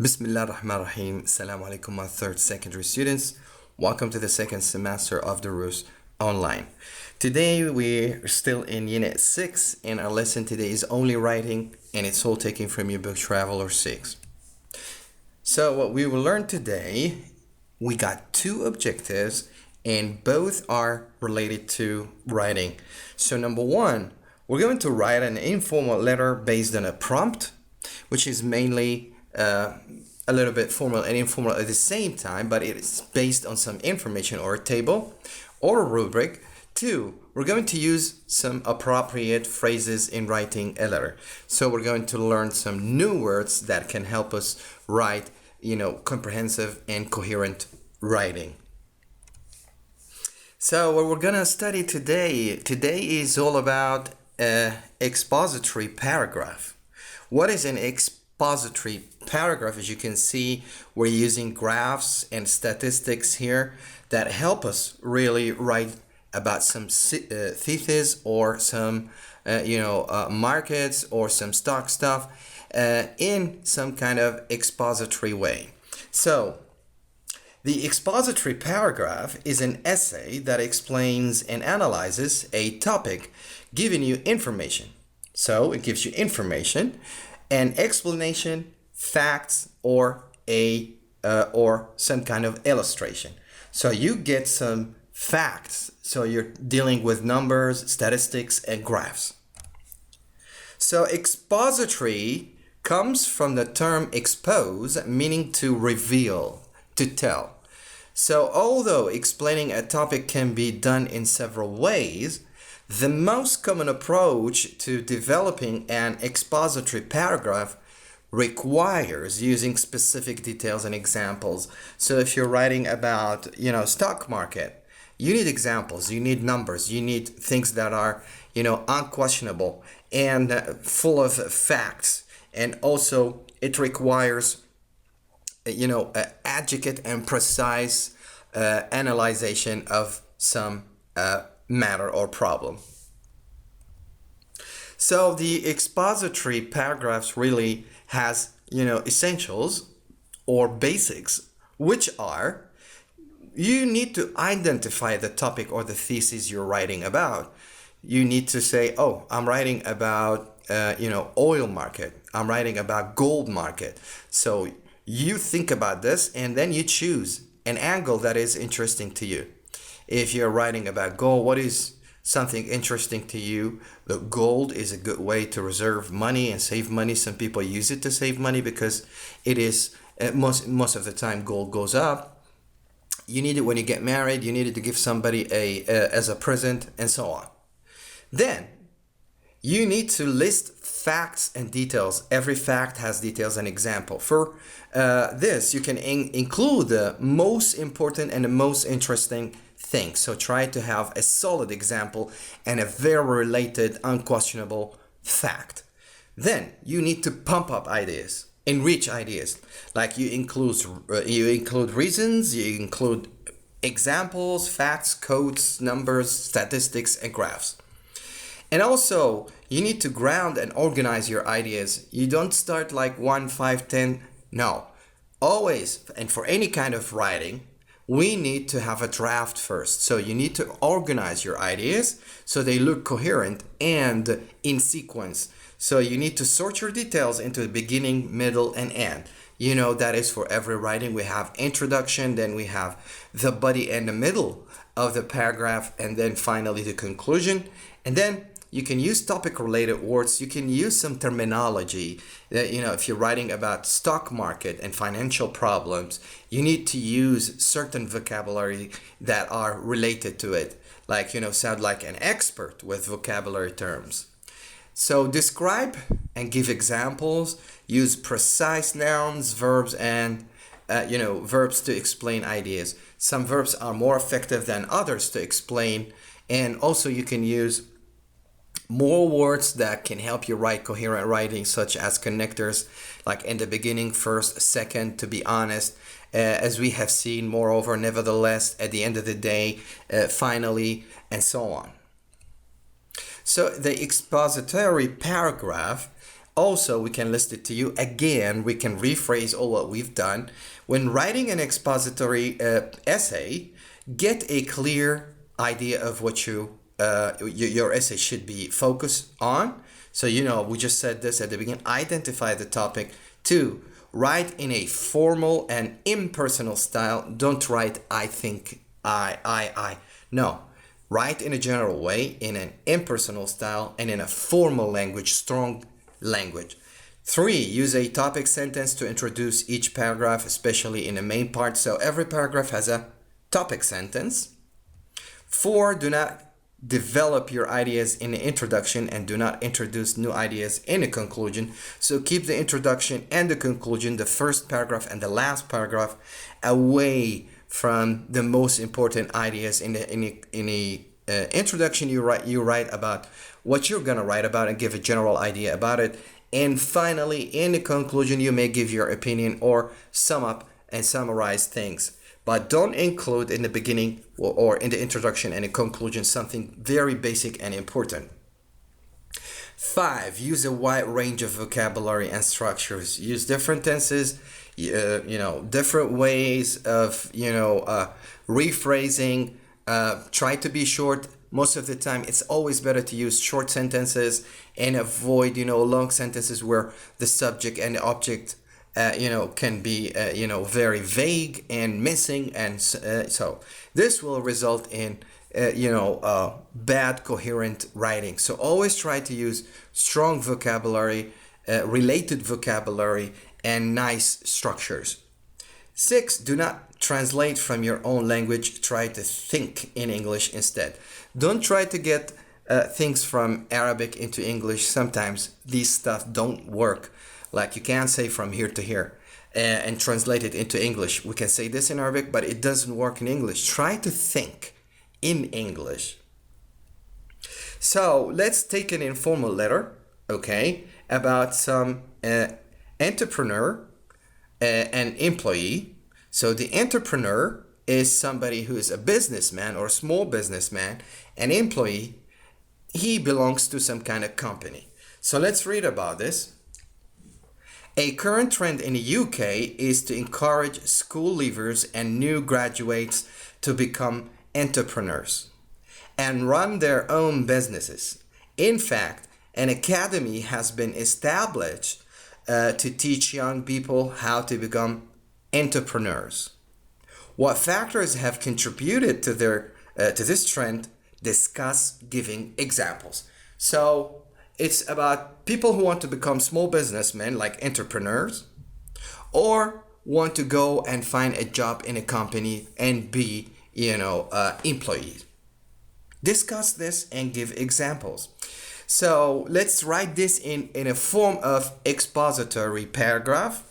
Bismillah ar-Rahman ar-Rahim. Assalamu alaikum, my third secondary students. Welcome to the second semester of Durus Online. Today we're still in Unit 6 and our lesson today is only writing and it's all taken from your book Traveler 6. So what we will learn today, we got two objectives and both are related to writing. So number one, we're going to write an informal letter based on a prompt, which is mainly a little bit formal and informal at the same time, but it is based on some information or a table or a rubric. Two, we're going to use some appropriate phrases in writing a letter. So we're going to learn some new words that can help us write, comprehensive and coherent writing. So what we're gonna study today is all about expository paragraph. What is an expository paragraph? As you can see, we're using graphs and statistics here that help us really write about some thesis or some markets or some stock stuff in some kind of expository way. So the expository paragraph is an essay that explains and analyzes a topic, giving you information. So it gives you information, an explanation, facts, or some kind of illustration. So you get some facts. So you're dealing with numbers, statistics, and graphs. So expository comes from the term expose, meaning to reveal, to tell. So although explaining a topic can be done in several ways, the most common approach to developing an expository paragraph requires using specific details and examples. So if you're writing about, stock market, you need examples, you need numbers, you need things that are, unquestionable and full of facts. And also it requires adequate and precise analyzation of some matter or problem. So the expository paragraphs really has essentials or basics, which are you need to identify the topic or the thesis you're writing about. You need to say, oh, I'm writing about oil market, I'm writing about gold market. So you think about this and then you choose an angle that is interesting to you. If you're writing about gold, what is something interesting to you? The gold is a good way to reserve money and save money. Some people use it to save money because it is most of the time gold goes up. You need it when you get married. You need it to give somebody as a present and so on. Then you need to list facts and details. Every fact has details and example. For this, you can include the most important and the most interesting things. So try to have a solid example and a very related, unquestionable fact. Then you need to pump up ideas, enrich ideas. Like you include reasons, you include examples, facts, codes, numbers, statistics, and graphs. And also, you need to ground and organize your ideas. You don't start like 1, 5, 10. No. Always, and for any kind of writing, we need to have a draft first. So you need to organize your ideas so they look coherent and in sequence. So you need to sort your details into the beginning, middle, and end. That is for every writing. We have introduction, then we have the body and the middle of the paragraph, and then finally the conclusion. And then you can use topic related words. You can use some terminology that, if you're writing about stock market and financial problems, you need to use certain vocabulary that are related to it. Like, sound like an expert with vocabulary terms. So describe and give examples. Use precise nouns, verbs, and verbs to explain ideas. Some verbs are more effective than others to explain. And also you can use more words that can help you write coherent writing, such as connectors, like in the beginning, first, second, to be honest, as we have seen, moreover, nevertheless, at the end of the day, finally, and so on. So the expository paragraph Also, we can list it to you again. We can rephrase all what we've done. When writing an expository essay, get a clear idea of what your essay should be focused on. So, we just said this at the beginning. Identify the topic. 2, write in a formal and impersonal style. Don't write I think, I. No. Write in a general way, in an impersonal style, and in a formal language, strong language. 3, use a topic sentence to introduce each paragraph, especially in the main part. So every paragraph has a topic sentence. 4, do not develop your ideas in the introduction and do not introduce new ideas in the conclusion. So keep the introduction and the conclusion, the first paragraph and the last paragraph, away from the most important ideas. In the introduction, you write about what you're gonna write about and give a general idea about it. And finally, in the conclusion, you may give your opinion or sum up and summarize things. But don't include in the beginning or in the introduction and the conclusion something very basic and important. 5, use a wide range of vocabulary and structures. Use different tenses, different ways of, rephrasing. Try to be short. Most of the time, it's always better to use short sentences and avoid, long sentences where the subject and the object can be, very vague and missing. And so this will result in, bad coherent writing. So always try to use strong vocabulary, related vocabulary, and nice structures. 6, do not translate from your own language. Try to think in English instead. Don't try to get things from Arabic into English. Sometimes these stuff don't work. Like you can't say from here to here and translate it into English. We can say this in Arabic, but it doesn't work in English. Try to think in English. So let's take an informal letter, okay, about some entrepreneur and employee. So the entrepreneur is somebody who is a businessman or a small businessman. An employee, he belongs to some kind of company. So let's read about this. A current trend in the UK is to encourage school leavers and new graduates to become entrepreneurs and run their own businesses. In fact, an academy has been established to teach young people how to become entrepreneurs. What factors have contributed to this trend? Discuss giving examples. So it's about people who want to become small businessmen, like entrepreneurs, or want to go and find a job in a company and be, employees. Discuss this and give examples. So let's write this in a form of expository paragraph.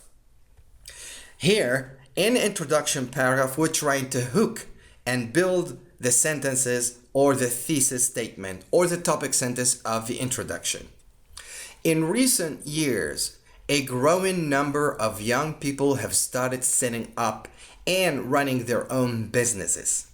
Here, in the introduction paragraph, we're trying to hook and build the sentences or the thesis statement or the topic sentence of the introduction. In recent years, a growing number of young people have started setting up and running their own businesses.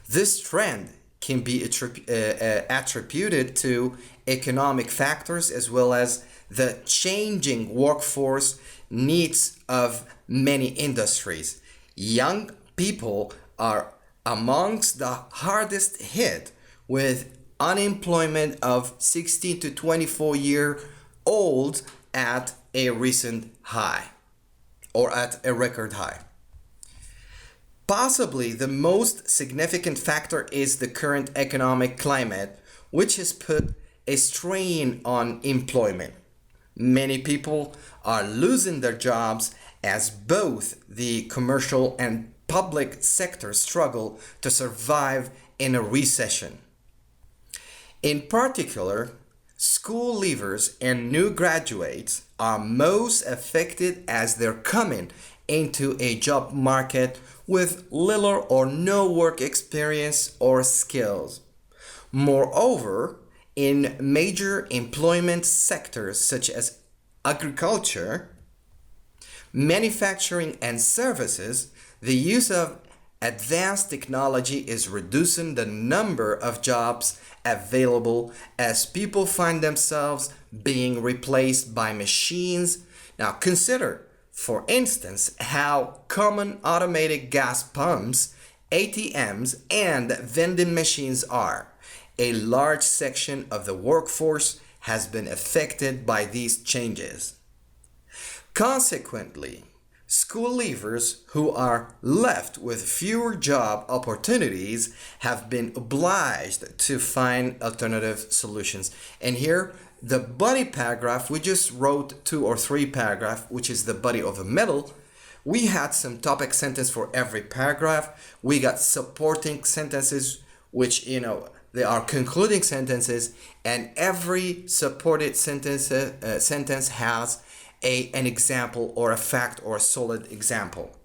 This trend can be attributed to economic factors as well as the changing workforce needs of many industries. Young people are amongst the hardest hit, with unemployment of 16 to 24-year-olds at a recent high or at a record high. Possibly the most significant factor is the current economic climate, which has put a strain on employment. Many people are losing their jobs as both the commercial and public sector struggle to survive in a recession. In particular, school leavers and new graduates are most affected as they're coming into a job market with little or no work experience or skills. Moreover, in major employment sectors such as agriculture, manufacturing, and services, the use of advanced technology is reducing the number of jobs available as people find themselves being replaced by machines. Now consider, for instance, how common automated gas pumps, ATMs, and vending machines are. A large section of the workforce has been affected by these changes. Consequently, school leavers who are left with fewer job opportunities have been obliged to find alternative solutions. And here, the body paragraph, we just wrote 2 or 3 paragraphs, which is the body of the middle. We had some topic sentence for every paragraph. We got supporting sentences, which, they are concluding sentences, and every supported sentence has an example or a fact or a solid example.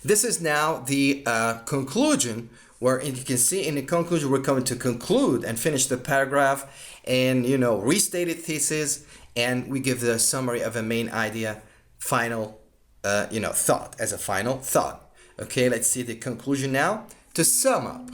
This is now the conclusion, where you can see in the conclusion we're going to conclude and finish the paragraph and restated thesis, and we give the summary of a main idea, final thought as a final thought. Okay, let's see the conclusion now. To sum up,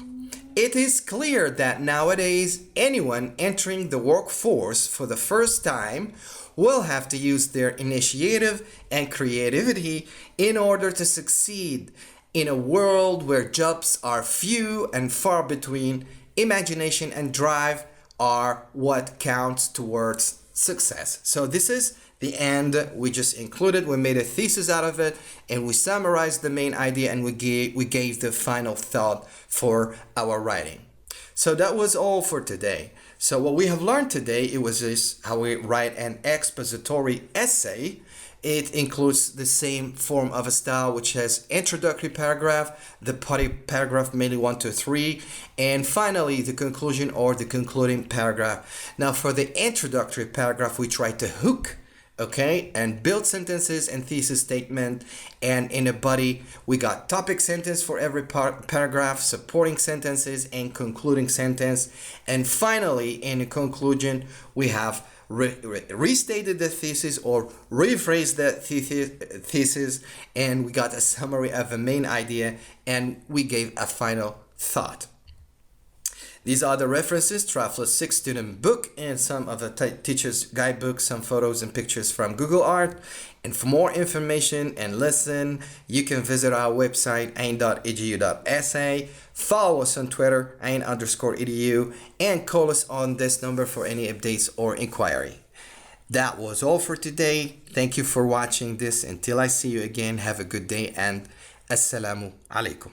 it is clear that nowadays anyone entering the workforce for the first time will have to use their initiative and creativity in order to succeed. In a world where jobs are few and far between, imagination and drive are what counts towards success. So this is the end. We just included, we made a thesis out of it, and we summarized the main idea, and we gave the final thought for our writing. So that was all for today. So what we have learned today, it was just how we write an expository essay. It includes the same form of a style, which has introductory paragraph, the body paragraph, mainly 1 to 3, and finally the conclusion or the concluding paragraph. Now for the introductory paragraph, we try to hook, okay, and build sentences and thesis statement. And in a body, we got topic sentence for every paragraph, supporting sentences, and concluding sentence. And finally, in the conclusion, we have restated the thesis or rephrased the thesis, and we got a summary of the main idea, and we gave a final thought. These are the references: Traflos 6 student book and some of the teacher's guidebook, some photos and pictures from Google Art. And for more information and listen, you can visit our website, ain.edu.sa. Follow us on Twitter, ain_edu, and call us on this number for any updates or inquiry. That was all for today. Thank you for watching this. Until I see you again, have a good day, and assalamu alaikum.